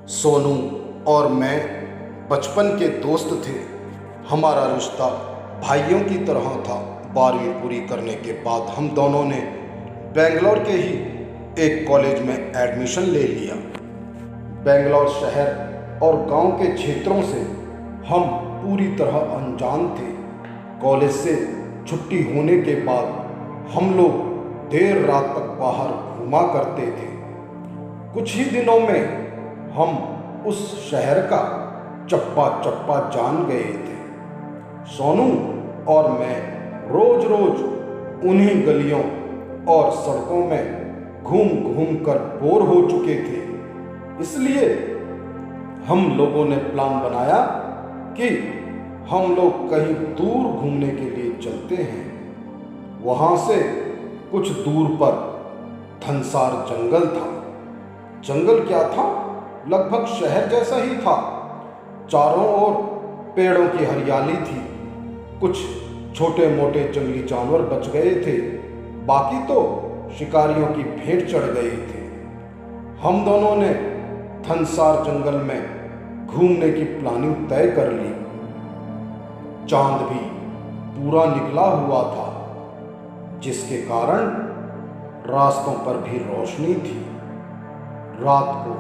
सोनू और मैं बचपन के दोस्त थे। हमारा रिश्ता भाइयों की तरह था। 12वीं पूरी करने के बाद हम दोनों ने बेंगलोर के ही एक कॉलेज में एडमिशन ले लिया। बेंगलोर शहर और गांव के क्षेत्रों से हम पूरी तरह अनजान थे। कॉलेज से छुट्टी होने के बाद हम लोग देर रात तक बाहर घूमा करते थे। कुछ ही दिनों में हम उस शहर का चप्पा चप्पा जान गए थे। सोनू और मैं रोज रोज उन्हीं गलियों और सड़कों में घूम घूम कर बोर हो चुके थे। इसलिए हम लोगों ने प्लान बनाया कि हम लोग कहीं दूर घूमने के लिए चलते हैं। वहाँ से कुछ दूर पर धनसार जंगल था। जंगल क्या था, लगभग शहर जैसा ही था। चारों ओर पेड़ों की हरियाली थी। कुछ छोटे मोटे जंगली जानवर बच गए थे, बाकी तो शिकारियों की भेंट चढ़ गए थे। हम दोनों ने धनसार जंगल में घूमने की प्लानिंग तय कर ली। चांद भी पूरा निकला हुआ था, जिसके कारण रास्तों पर भी रोशनी थी। रात को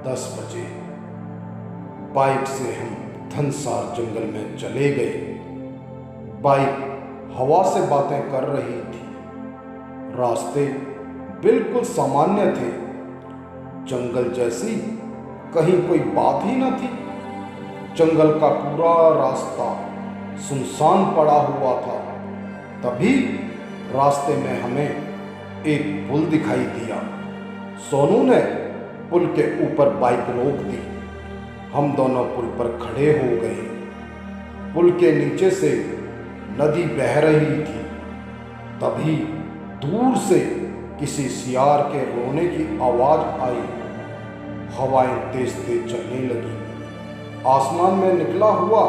10 बजे बाइक से हम धनसार जंगल में चले गए। बाइक हवा से बातें कर रही थी। रास्ते बिल्कुल सामान्य थे। जंगल जैसी कहीं कोई बात ही न थी। जंगल का पूरा रास्ता सुनसान पड़ा हुआ था। तभी रास्ते में हमें एक पुल दिखाई दिया। सोनू ने पुल के ऊपर बाइक रोक दी। हम दोनों पुल पर खड़े हो गए। पुल के नीचे से नदी बह रही थी। तभी दूर से किसी सियार के रोने की आवाज आई। हवाएं तेज तेज चलने लगी। आसमान में निकला हुआ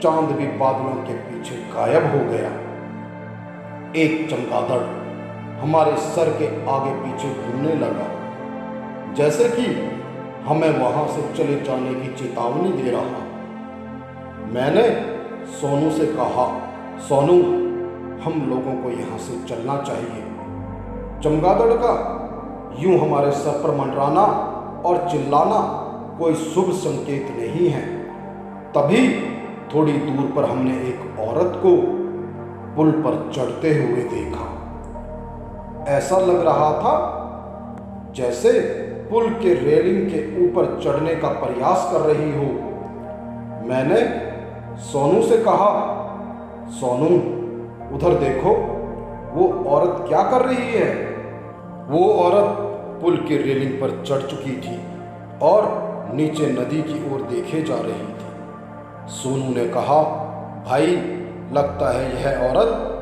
चांद भी बादलों के पीछे गायब हो गया। एक चमगादड़ हमारे सर के आगे पीछे घूमने लगा, जैसे कि हमें वहां से चले जाने की चेतावनी दे रहा। मैंने सोनू से कहा, सोनू, हम लोगों को यहाँ से चलना चाहिए। चमगादड़ का यूं हमारे सर पर मंडराना और चिल्लाना कोई शुभ संकेत नहीं है। तभी थोड़ी दूर पर हमने एक औरत को पुल पर चढ़ते हुए देखा। ऐसा लग रहा था जैसे पुल के रेलिंग के ऊपर चढ़ने का प्रयास कर रही हो। मैंने सोनू से कहा, सोनू, उधर देखो, वो औरत क्या कर रही है। वो औरत पुल की रेलिंग पर चढ़ चुकी थी और नीचे नदी की ओर देखे जा रही थी। सोनू ने कहा, भाई, लगता है यह औरत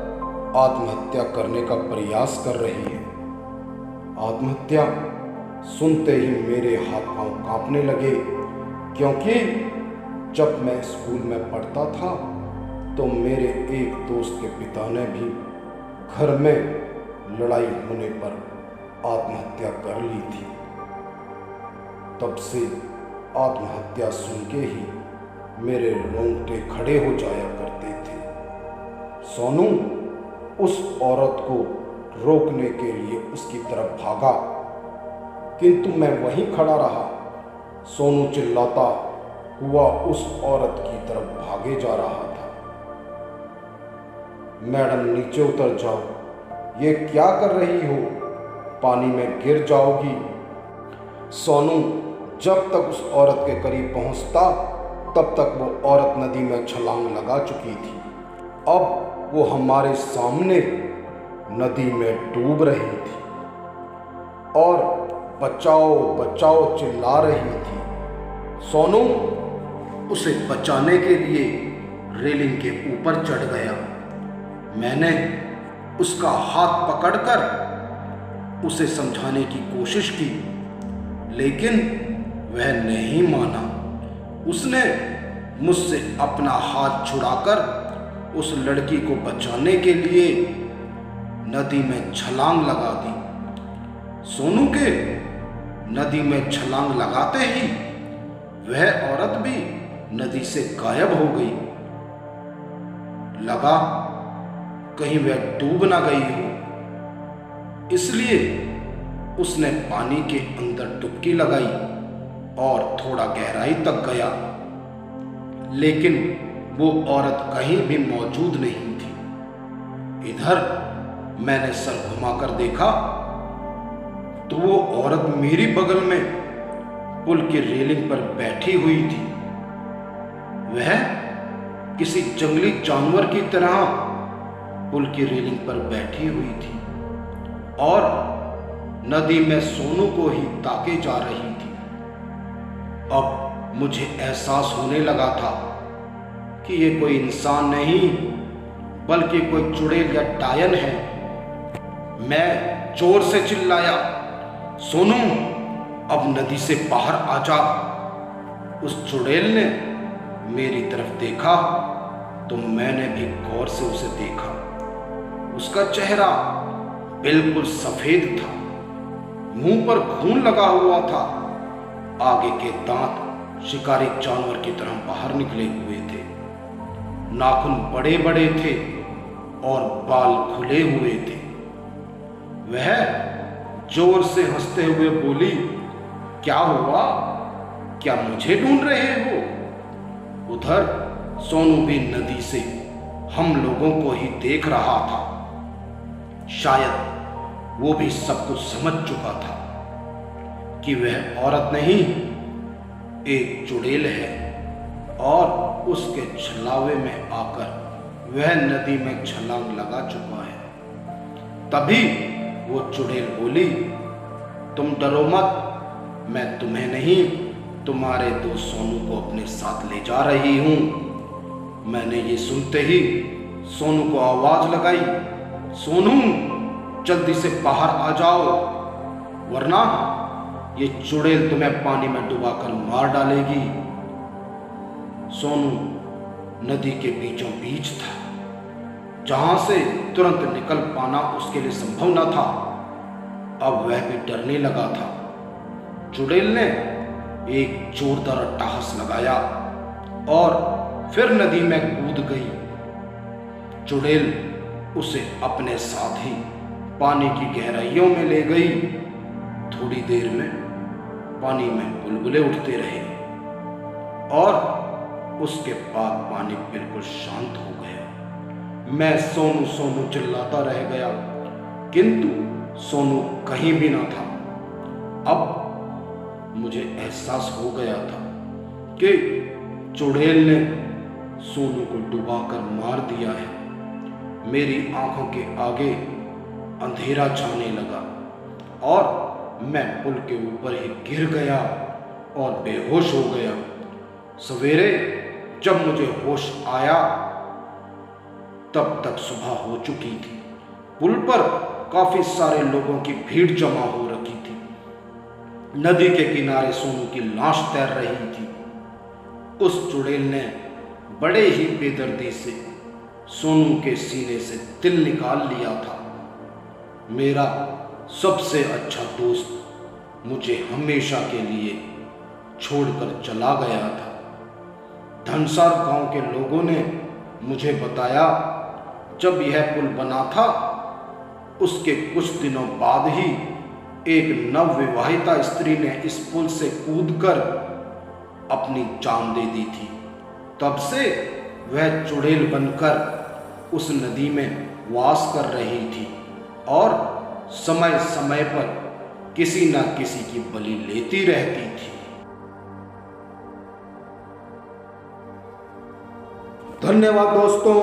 आत्महत्या करने का प्रयास कर रही है। आत्महत्या सुनते ही मेरे हाथ पांव कांपने लगे, क्योंकि जब मैं स्कूल में पढ़ता था तो मेरे एक दोस्त के पिता ने भी घर में लड़ाई होने पर आत्महत्या कर ली थी। तब से आत्महत्या सुन के ही मेरे रोंगटे खड़े हो जाया करते थे। सोनू उस औरत को रोकने के लिए उसकी तरफ भागा, किंतु मैं वहीं खड़ा रहा। सोनू चिल्लाता हुआ उस औरत की तरफ भागे जा रहा था। मैडम, नीचे उतर जाओ, ये क्या कर रही हो, पानी में गिर जाओगी। सोनू जब तक उस औरत के करीब पहुंचता तब तक वो औरत नदी में छलांग लगा चुकी थी। अब वो हमारे सामने नदी में डूब रही थी और बचाओ बचाओ चिल्ला रही थी। सोनू उसे बचाने के लिए रेलिंग के ऊपर चढ़ गया। मैंने उसका हाथ पकड़कर उसे समझाने की कोशिश की, लेकिन वह नहीं माना। उसने मुझसे अपना हाथ छुड़ाकर उस लड़की को बचाने के लिए नदी में छलांग लगा दी। सोनू के नदी में छलांग लगाते ही वह औरत भी नदी से गायब हो गई। लगा कहीं वह डूब ना गई हो, इसलिए उसने पानी के अंदर डुबकी लगाई और थोड़ा गहराई तक गया, लेकिन वो औरत कहीं भी मौजूद नहीं थी। इधर मैंने सर घुमाकर देखा तो वो औरत मेरी बगल में पुल की रेलिंग पर बैठी हुई थी। वह किसी जंगली जानवर की तरह पुल की रेलिंग पर बैठी हुई थी और नदी में सोनू को ही ताके जा रही थी। अब मुझे एहसास होने लगा था कि ये कोई इंसान नहीं बल्कि कोई चुड़ैल या डायन है। मैं जोर से चिल्लाया, सोनू अब नदी से बाहर आ जा। उस चुड़ैल ने मेरी तरफ देखा तो मैंने भी गौर से उसे देखा। उसका चेहरा बिल्कुल सफेद था, मुंह पर खून लगा हुआ था, आगे के दांत शिकारी जानवर की तरह बाहर निकले हुए थे, नाखून बड़े बड़े थे और बाल खुले हुए थे। वह जोर से हंसते हुए बोली, क्या हुआ, क्या मुझे ढूंढ रहे हो? उधर सोनू भी नदी से हम लोगों को ही देख रहा था। शायद वो भी सब कुछ समझ चुका था कि वह औरत नहीं, एक चुड़ैल है और उसके छलावे में आकर वह नदी में छलांग लगा चुका है। तभी वो चुड़ैल बोली, तुम डरो मत, मैं तुम्हें नहीं तुम्हारे दोस्त सोनू को अपने साथ ले जा रही हूं। मैंने ये सुनते ही सोनू को आवाज लगाई, सोनू जल्दी से बाहर आ जाओ, वरना ये चुड़ैल तुम्हें पानी में डुबाकर मार डालेगी। सोनू नदी के बीचों बीच था, जहां से तुरंत निकल पाना उसके लिए संभव न था। अब वह भी डरने लगा था। चुड़ैल ने एक जोरदार अट्टहास लगाया और फिर नदी में कूद गई। चुड़ैल उसे अपने साथ ही पानी की गहराइयों में ले गई। थोड़ी देर में पानी में बुलबुले उठते रहे और उसके बाद पानी बिल्कुल शांत हो गया। मैं सोनू सोनू चिल्लाता रह गया, किंतु सोनू कहीं भी ना था। अब मुझे एहसास हो गया था कि चुड़ैल ने सोनू को डुबाकर मार दिया है। मेरी आंखों के आगे अंधेरा छाने लगा और मैं पुल के ऊपर ही गिर गया और बेहोश हो गया। सवेरे जब मुझे होश आया तब तक सुबह हो चुकी थी। पुल पर काफी सारे लोगों की भीड़ जमा हो रखी थी। नदी के किनारे सोनू की लाश तैर रही थी। उस चुड़ैल ने बड़े ही बेदर्दी से सोनू के सीने से दिल निकाल लिया था। मेरा सबसे अच्छा दोस्त मुझे हमेशा के लिए छोड़कर चला गया था। धनसार गांव के लोगों ने मुझे बताया, जब यह पुल बना था उसके कुछ दिनों बाद ही एक नवविवाहिता स्त्री ने इस पुल से कूदकर अपनी जान दे दी थी। तब से वह चुड़ैल बनकर उस नदी में वास कर रही थी और समय समय पर किसी न किसी की बलि लेती रहती थी। धन्यवाद दोस्तों।